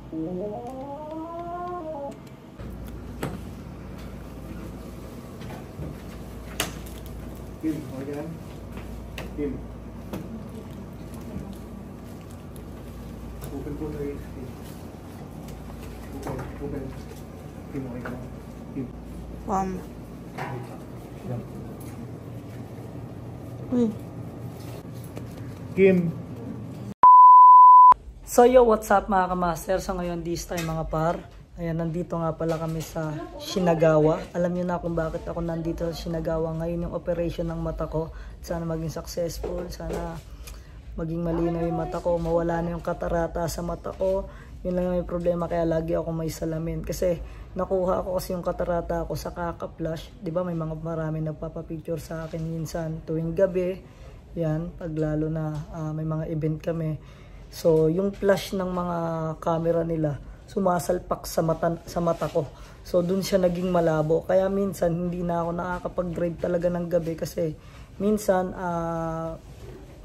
Kim, okay lang? Kim. Open po na rin. Open. Kim, okay lang? Kim. Uy. Kim. So yo, what's up mga kamaster? So ngayon this time mga par, ayan, nandito nga pala kami sa Shinagawa. Alam niyo na kung bakit ako nandito sa Shinagawa ngayon, yung operation ng mata ko. Sana maging successful, sana maging malinaw yung mata ko, mawala na yung katarata sa mata ko. Yun lang yung problema, kaya lagi ako may salamin. Kasi nakuha ko kasi yung katarata ko sa kaka-flash. Diba may mga marami nagpapapicture sa akin minsan tuwing gabi. Yan, pag lalo na may mga event kami. So, yung flash ng mga camera nila, sumasalpak sa mata ko. So, dun siya naging malabo. Kaya minsan, hindi na ako nakakapag-drive talaga ng gabi kasi minsan,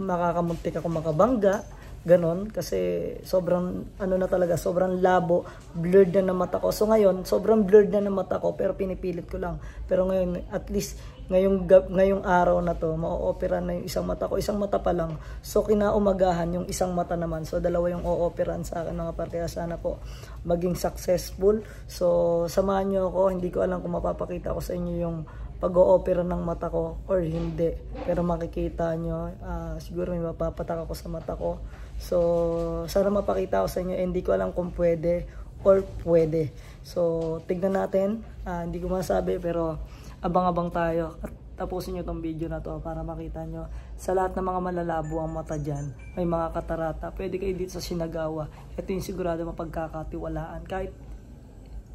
makakamuntik ako makabangga. Ganon. Kasi sobrang, na talaga, sobrang labo, blurred na ng mata ko. So, ngayon, sobrang blurred na ng mata ko, pero pinipilit ko lang. Pero ngayon, at least, ngayong araw na to, ma-o-opera na yung isang mata ko. Isang mata pa lang. So, kinaumagahan yung isang mata naman. So, dalawa yung o-operan sa akin mga par. Kaya sana po maging successful. So, samahan nyo ako. Hindi ko alam kung mapapakita ko sa inyo yung pag-o-opera ng mata ko or hindi. Pero makikita nyo, siguro may mapapatak ako sa mata ko. So, sana mapakita ko sa inyo. Hindi ko alam kung pwede or pwede. So, tignan natin. Hindi ko masabi pero abang-abang tayo at tapusin nyo tong video na to para makita nyo sa lahat ng mga malalabo ang mata dyan, may mga katarata, pwede kayo dito sa Shinagawa. Ito yung sigurado mapagkakatiwalaan kahit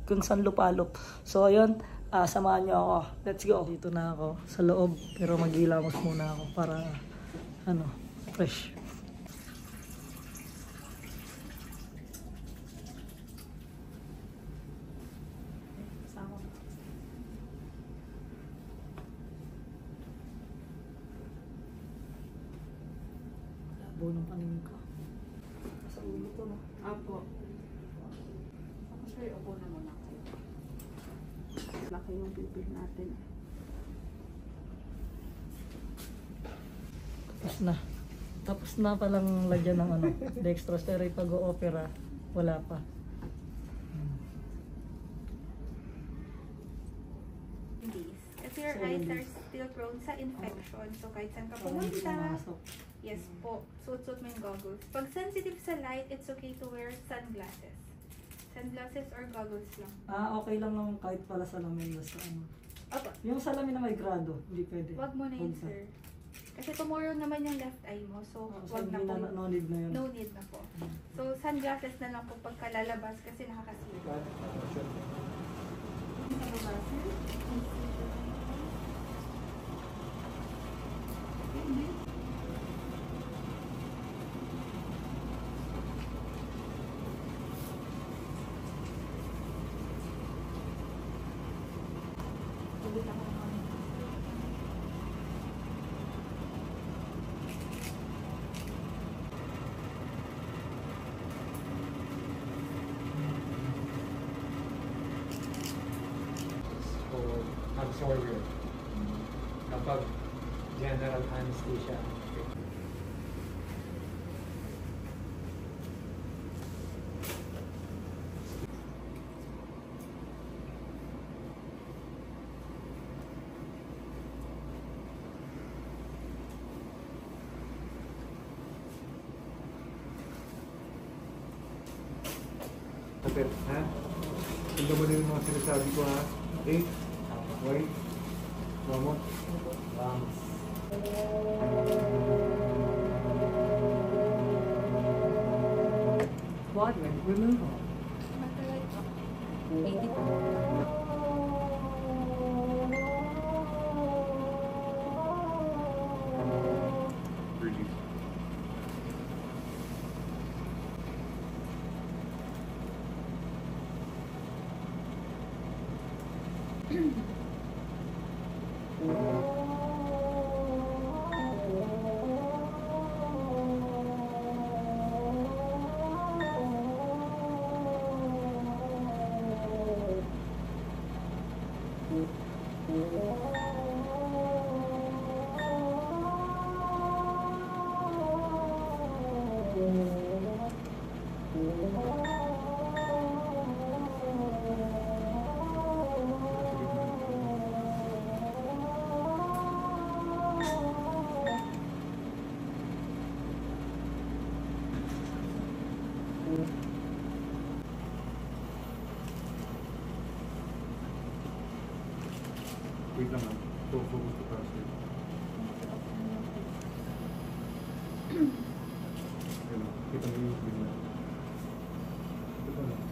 kung saan lupalop. So ayun, samahan nyo ako, let's go. Dito na ako sa loob pero maghilamos muna ako para fresh. Bunong paningin ko. Sa ulo ko, no? Apo. Sir, upo na muna kayo. Laki yung bibig natin. Tapos na palang lagyan ng dextrose, pero pag-o-opera, wala pa. Kasi your eyes are still prone sa infection. So, kahit saan ka pumunta, yes po, suot-suot mo yung goggles. Pag sensitive sa light, it's okay to wear sunglasses. Sunglasses or goggles lang. Okay lang naman kahit pala salamin basta Opo. Yung salamin na may grado, hindi pwede. Wag mo na yun, sir. Kasi tomorrow naman yung left eye mo, so wag na po. No need na yun. No need na po. So, sunglasses na lang po pagkalalabas kasi nakakasira. Absorber kapag general anesthesia. Okay, ha? Tingnan mo na yung mga sinasabi ko, ha? Okay? Wait. Vamos. Vamos. Quadrant removal. 80. Wait lang, focus to prostate. Ayun, kita mo yung bigla. Ito pa lang.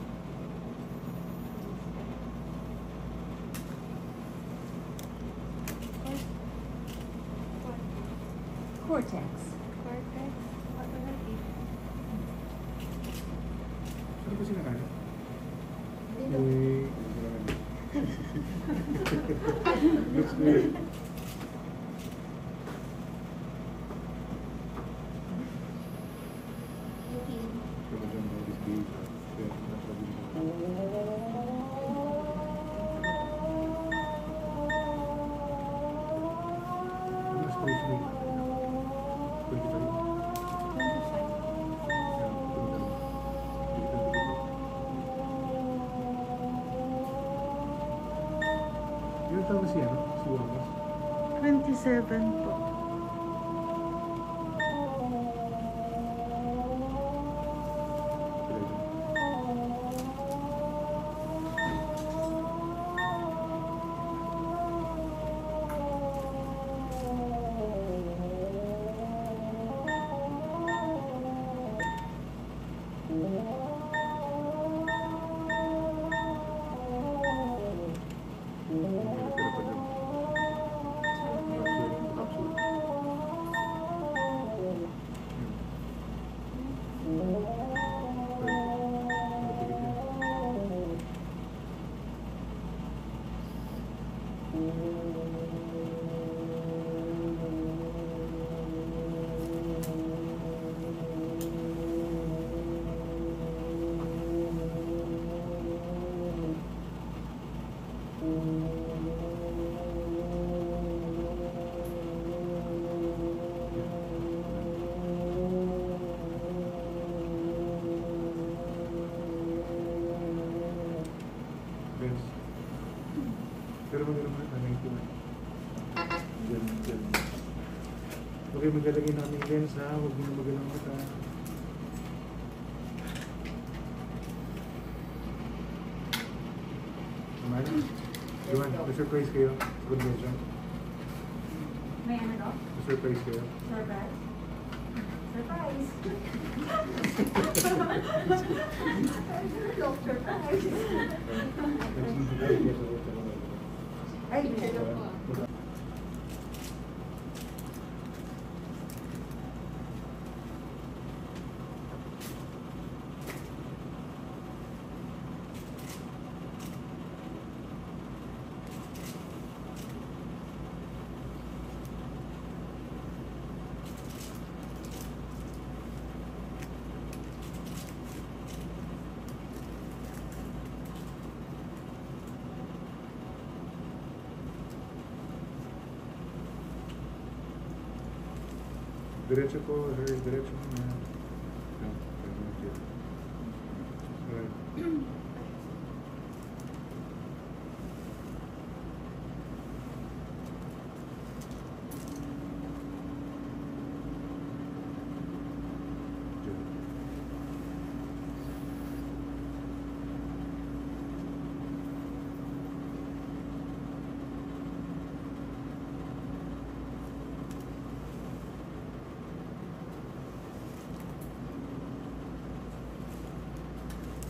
Cortex. Cortex. Automatic. Ano ba sinakain? Dito. Looks good. Yung tawag siya, no? Si Wamas. 27 po. Benz. Pero maganda naman, ano yung tuwan? Diyan. Okay, maglalagay namin lens ha. Huwag mo na magalang mata. Naman? Iwan, na-surprise kayo sa convention? May ano no? Na-surprise kayo? Surprise. Surprise. Surprise. Ay, Diretso po, sir. Diretso po na. Alright.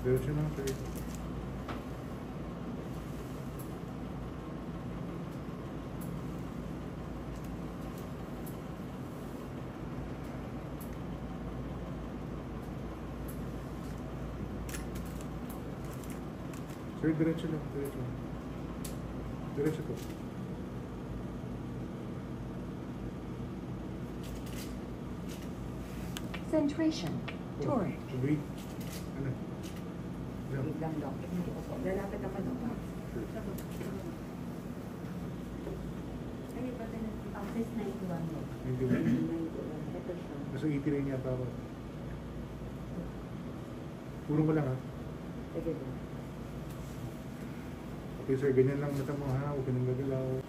Diretso na, sir. Sir, diretso lang, diretso. Diretso po. Centration. Toric. Breathe. Ano? Diyan. Wait lang, Doc. Hindi ko po. Lalapit ako, Doc. Sure. Ano ba ito? Access 91, Doc. Hindi mo. 91. Ito siya. Nasa 80 rin yata ako. Puro mo lang ha. Sige po. Okay sir, ganyan lang mata mo ha. Huwag ka nang gagalaw.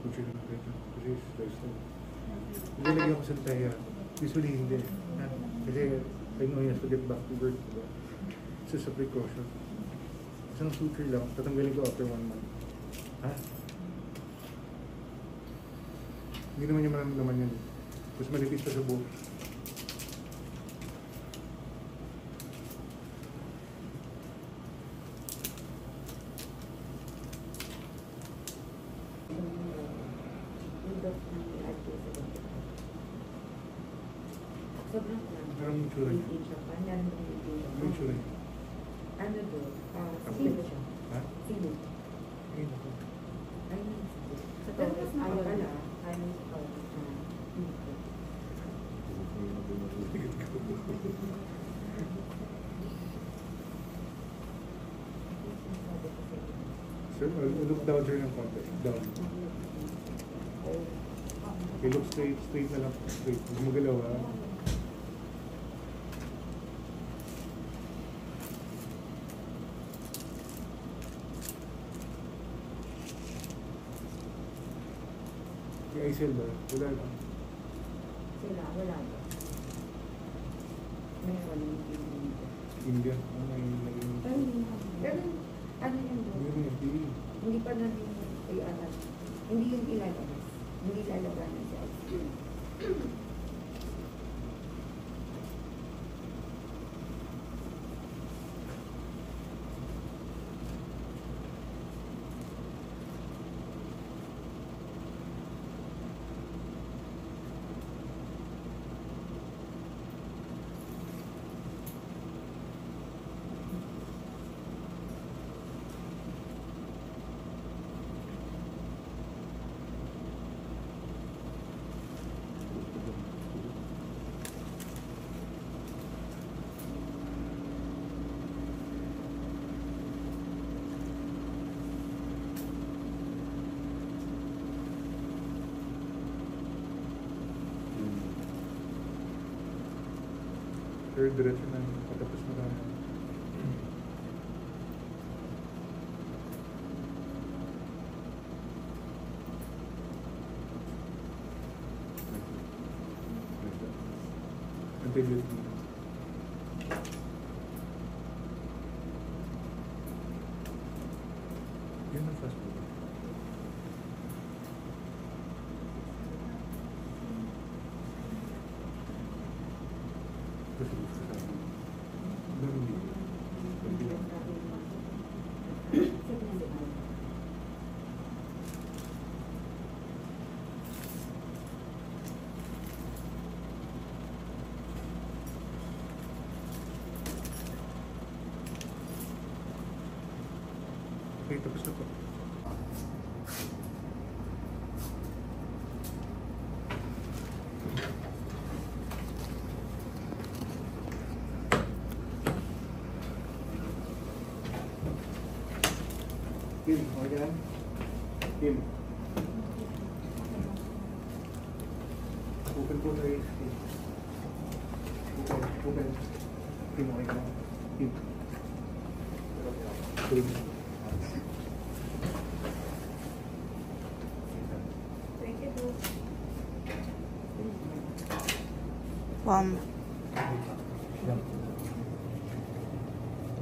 Push it up, push it up. Nilalagyan ko sa taya. Usually hindi. Ha? Kasi I know he has to get back to work. Diba? This is a precaution. Isang suture lang. Tatanggalin ko after 1 month. Ha? Hindi naman niya maramdaman yan. Tapos malipit pa sa buhok. Sobrang lang. Parang mutsura niya. Hindi siya pa. Meron ko yung Mutsura niya. Ano doon? Sino siya? Ha? Sino? Ayun ako. Ay, sa Taurus, ayaw pala. Ayaw sa Taurus na. Sir, look down sir ng konti. Down. Okay, look straight. Straight na lang. Straight. Huwag magalaw ha. Yung ICL ba? Wala lang. Sila, wala ba? Meron yung India. Ano yung naging... Pero, ano yun doon? Hindi yung TV. Hindi pa na rin ay alam. Hindi yung ilalabas. Hindi lalabanan sa ICU. Sir, diretso na. Patapos mo na. Antibiotic. Yan ang fast food. Kasi gusto sa akin. Ganun din. Ganun din. Okay, tapos na po. Kim, okay lang? Kim. Open po tayo. Open. Kim, okay lang? Kim. Kim. Thank you, Doc.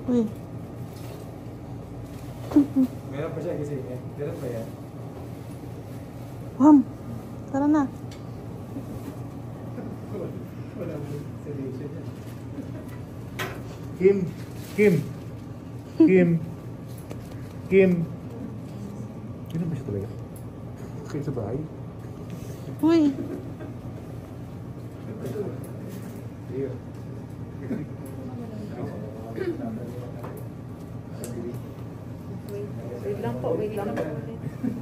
Uy. Meron pa siya kasi meron pa yan. Wam. Tara na. Wala mo sedation yan. Kim. Kim. Kim. Kim. Ano ba siya talaga? Kayo sa bahay? Uy. Yeah. Wait lang po, wait lang po.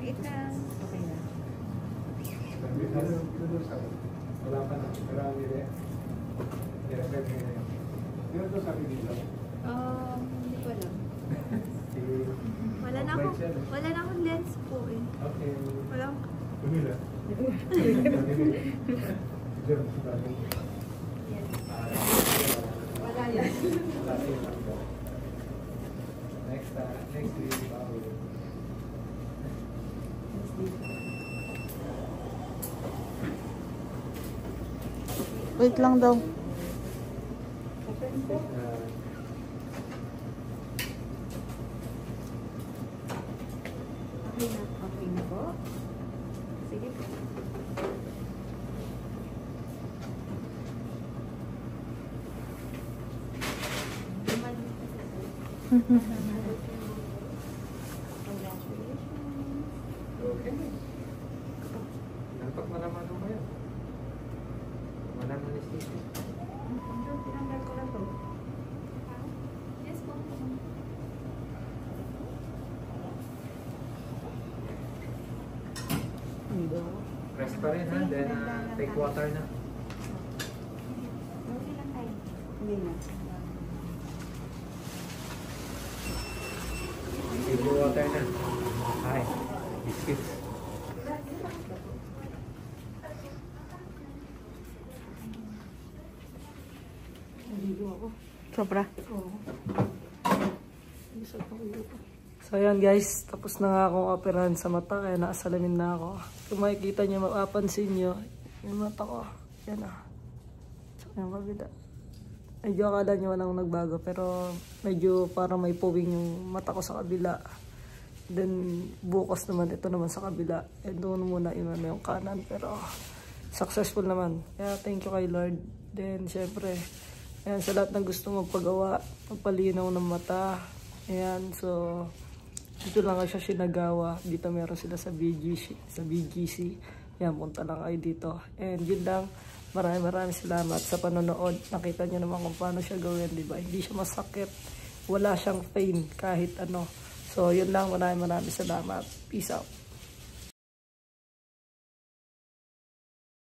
Wait lang. Okay na. Wala pa na. Pero ang nire-refer ko na yun. Pero ito sabi dito. Hindi ko alam. Sige. Wala na akong lens po eh. Okay. Wala akong... Pumila. Wala yan. Next week. Wait lang daw. Okay na po. Sige po. Okay. Dapat malaman mo yan. Malaman anesthesia. Tinanggal ko na to. Yes po. Press pa rin ha, then take water na. Okay lang tayo. Hindi na. Take water na. Hi. Biscuits. Naligo ako. Sobra. Oo. So ayan guys, tapos na nga akong operahan sa mata kaya nakasalamin na ako. Kung makikita nyo, mapapansin nyo, yung mata ko, yan ah. So yung kabila. Medyo akala nyo walang nagbago pero medyo parang may puwing yung mata ko sa kabila. Then bukas naman, ito naman sa kabila. And doon muna yung kanan pero successful naman. Kaya thank you kay Lord. Then syempre, ayan, sa lahat ng gusto magpagawa, magpalinaw ng mata. Ayan, so dito lang siya sinagawa. Dito meron sila sa BGC. Ayan, punta lang kayo dito. And yun lang, maraming salamat sa panonood. Nakita nyo naman kung paano siya gawin, di ba? Hindi siya masakit. Wala siyang pain kahit ano. So yun lang, maraming salamat. Peace out.